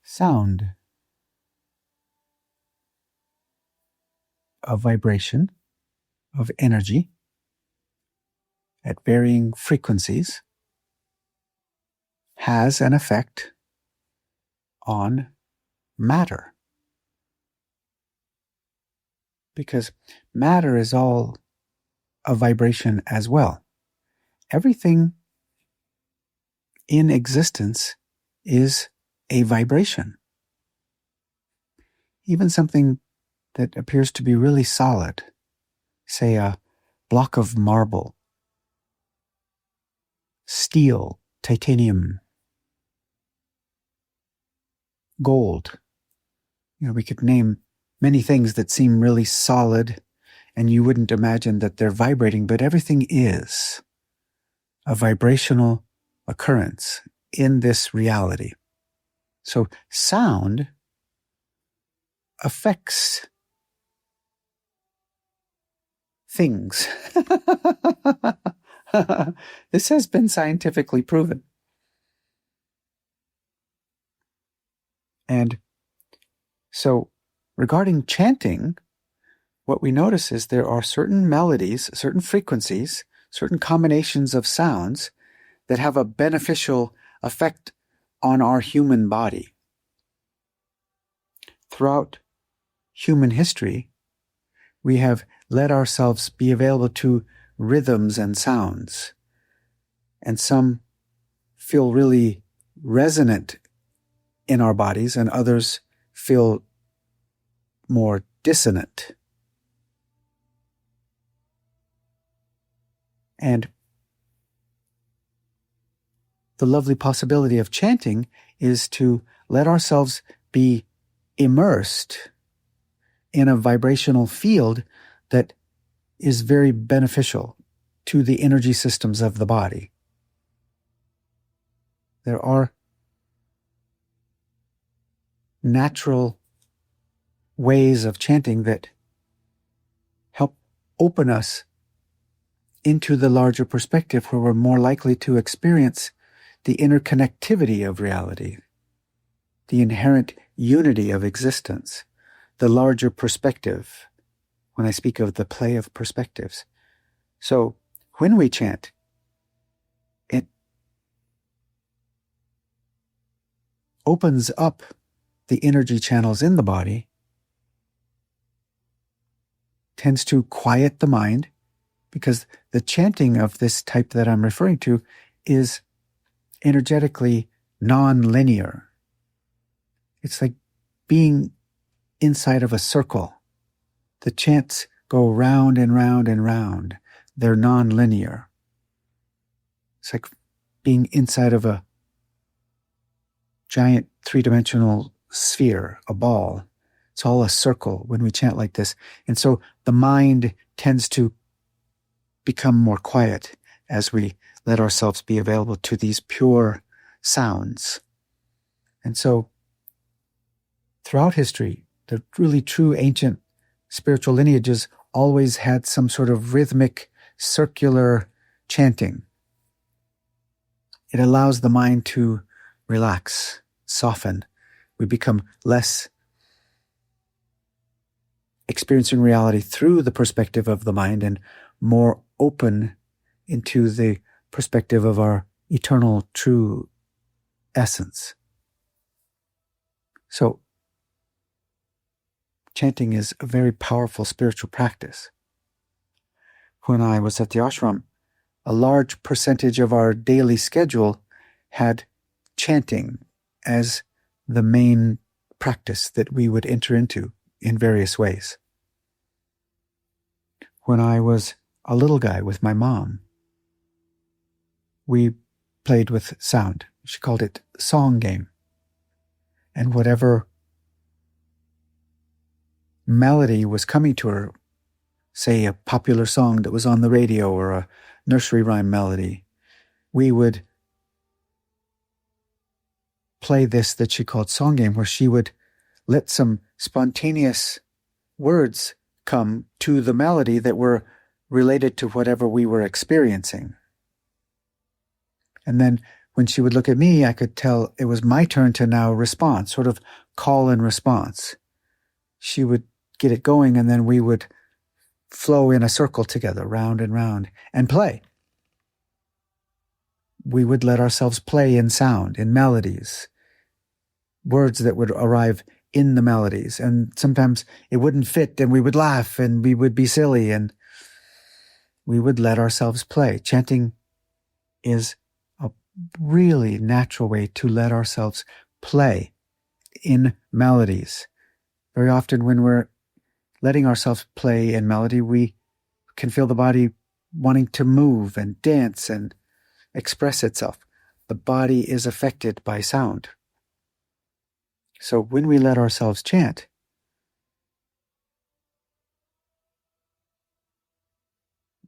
Sound, of vibration, of energy at varying frequencies, has an effect on matter. Because matter is all a vibration as well. Everything in existence is a vibration. Even something that appears to be really solid, say a block of marble, steel, titanium, gold. We could name many things that seem really solid and you wouldn't imagine that they're vibrating, but everything is a vibrational occurrence in this reality. So sound affects things. This has been scientifically proven. And so regarding chanting, what we notice is there are certain melodies, certain frequencies, certain combinations of sounds that have a beneficial effect on our human body. Throughout human history, we have let ourselves be available to rhythms and sounds. And some feel really resonant in our bodies, and others feel more dissonant. And the lovely possibility of chanting is to let ourselves be immersed in a vibrational field that is very beneficial to the energy systems of the body. There are natural ways of chanting that help open us into the larger perspective where we're more likely to experience the interconnectivity of reality, the inherent unity of existence, the larger perspective, when I speak of the play of perspectives. So when we chant, it opens up the energy channels in the body, tends to quiet the mind, because the chanting of this type that I'm referring to is energetically non-linear. It's like being inside of a circle. The chants go round and round and round. They're non-linear. It's like being inside of a giant three-dimensional sphere, a ball. It's all a circle when we chant like this. And so the mind tends to become more quiet as we let ourselves be available to these pure sounds. And so throughout history, the really true ancient spiritual lineages always had some sort of rhythmic, circular chanting. It allows the mind to relax, soften. We become less experiencing reality through the perspective of the mind and more open into the perspective of our eternal true essence. So, chanting is a very powerful spiritual practice. When I was at the ashram, a large percentage of our daily schedule had chanting as the main practice that we would enter into in various ways. When I was a little guy with my mom, we played with sound. She called it song game. And whatever melody was coming to her, say a popular song that was on the radio or a nursery rhyme melody, we would play this that she called song game, where she would let some spontaneous words come to the melody that were related to whatever we were experiencing. And then when she would look at me, I could tell it was my turn to now respond, sort of call and response. She would get it going, and then we would flow in a circle together, round and round, and play. We would let ourselves play in sound, in melodies, words that would arrive in the melodies. And sometimes it wouldn't fit, and we would laugh, and we would be silly, and we would let ourselves play. Chanting is a really natural way to let ourselves play in melodies. Very often when we're letting ourselves play in melody, we can feel the body wanting to move and dance and express itself. The body is affected by sound. So when we let ourselves chant,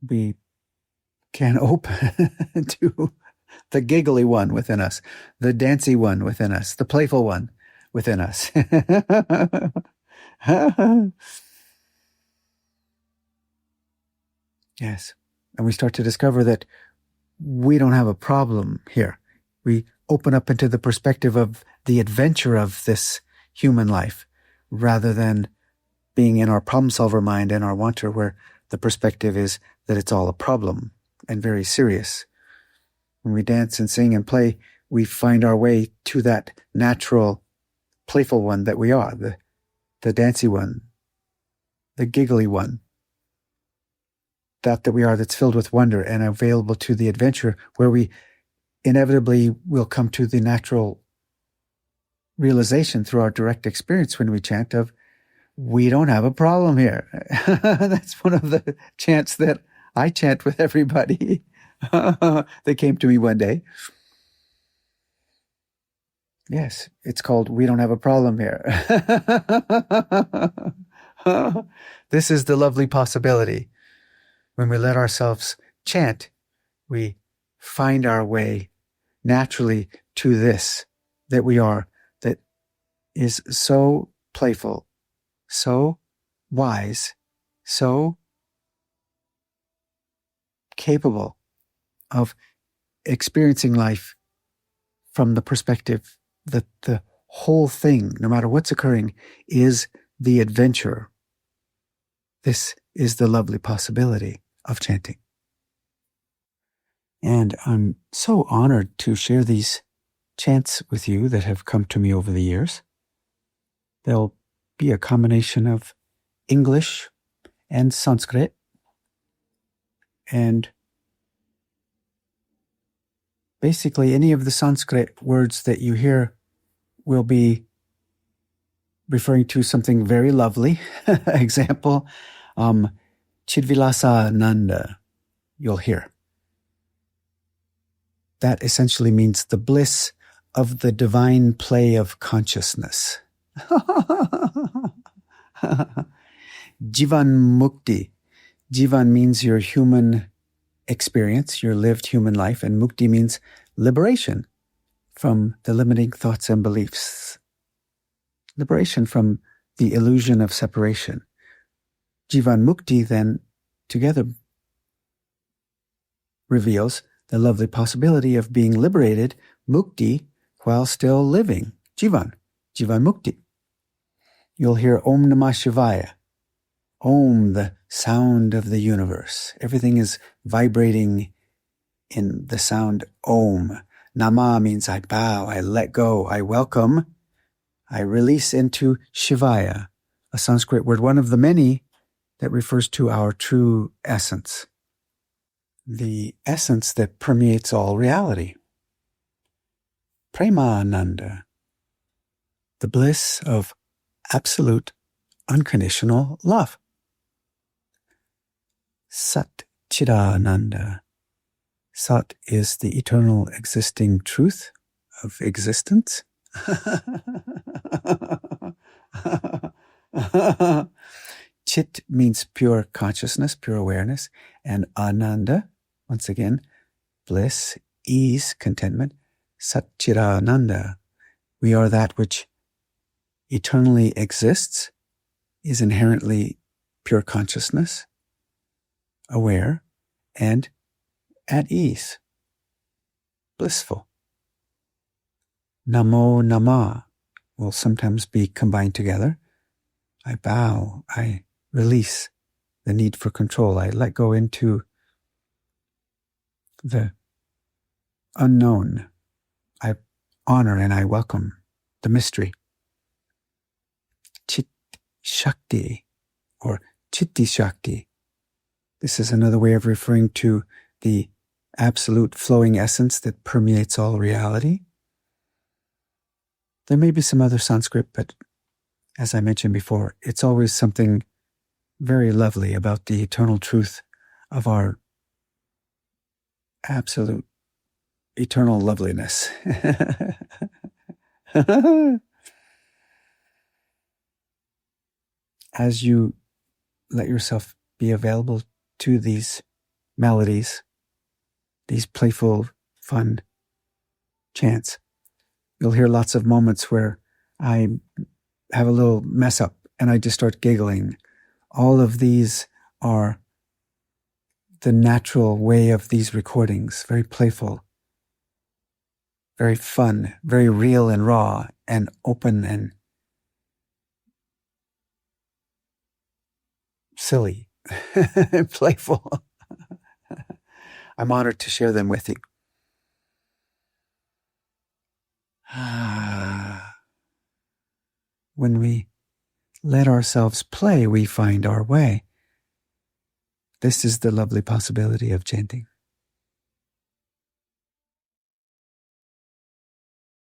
we can open to the giggly one within us, the dancy one within us, the playful one within us. Yes. And we start to discover that we don't have a problem here. We open up into the perspective of the adventure of this human life, rather than being in our problem solver mind and our wanter, where the perspective is that it's all a problem and very serious. When we dance and sing and play, we find our way to that natural, playful one that we are, the dancy one, the giggly one, that we are, that's filled with wonder and available to the adventure, where we inevitably will come to the natural realization through our direct experience when we chant of, we don't have a problem here. That's one of the chants that I chant with everybody. They came to me one day. Yes, it's called We Don't Have a Problem Here. This is the lovely possibility. When we let ourselves chant, we find our way naturally to this that we are, that is so playful, so wise, so capable of experiencing life from the perspective that the whole thing, no matter what's occurring, is the adventure. This is the lovely possibility of chanting. And I'm so honored to share these chants with you that have come to me over the years. They'll be a combination of English and Sanskrit. And basically any of the Sanskrit words that you hear will be referring to something very lovely. Example, Chidvilasa Nanda, you'll hear. That essentially means the bliss of the divine play of consciousness. Jivan Mukti. Jivan means your human experience, your lived human life, and Mukti means liberation from the limiting thoughts and beliefs. Liberation from the illusion of separation. Jivan Mukti then together reveals the lovely possibility of being liberated, Mukti, while still living. Jivan Mukti. You'll hear Om Namah Shivaya. Om, the sound of the universe. Everything is vibrating in the sound Om. Nama means I bow, I let go, I welcome, I release into Shivaya, a Sanskrit word, one of the many that refers to our true essence, the essence that permeates all reality. Premananda, the bliss of absolute unconditional love. Sat Chidananda. Sat is the eternal existing truth of existence. Chit means pure consciousness, pure awareness, and Ananda, once again, bliss, ease, contentment. Satchidananda, we are that which eternally exists, is inherently pure consciousness, aware, and at ease, blissful. Namo Nama will sometimes be combined together. I bow, I release the need for control. I let go into the unknown. I honor and I welcome the mystery. Chit Shakti or Chitti Shakti. This is another way of referring to the absolute flowing essence that permeates all reality. There may be some other Sanskrit, but as I mentioned before, it's always something very lovely about the eternal truth of our absolute eternal loveliness. As you let yourself be available to these melodies, these playful, fun chants, you'll hear lots of moments where I have a little mess up and I just start giggling. All of these are the natural way of these recordings, very playful, very fun, very real and raw and open and silly, playful. I'm honored to share them with you. When we let ourselves play, we find our way. This is the lovely possibility of chanting.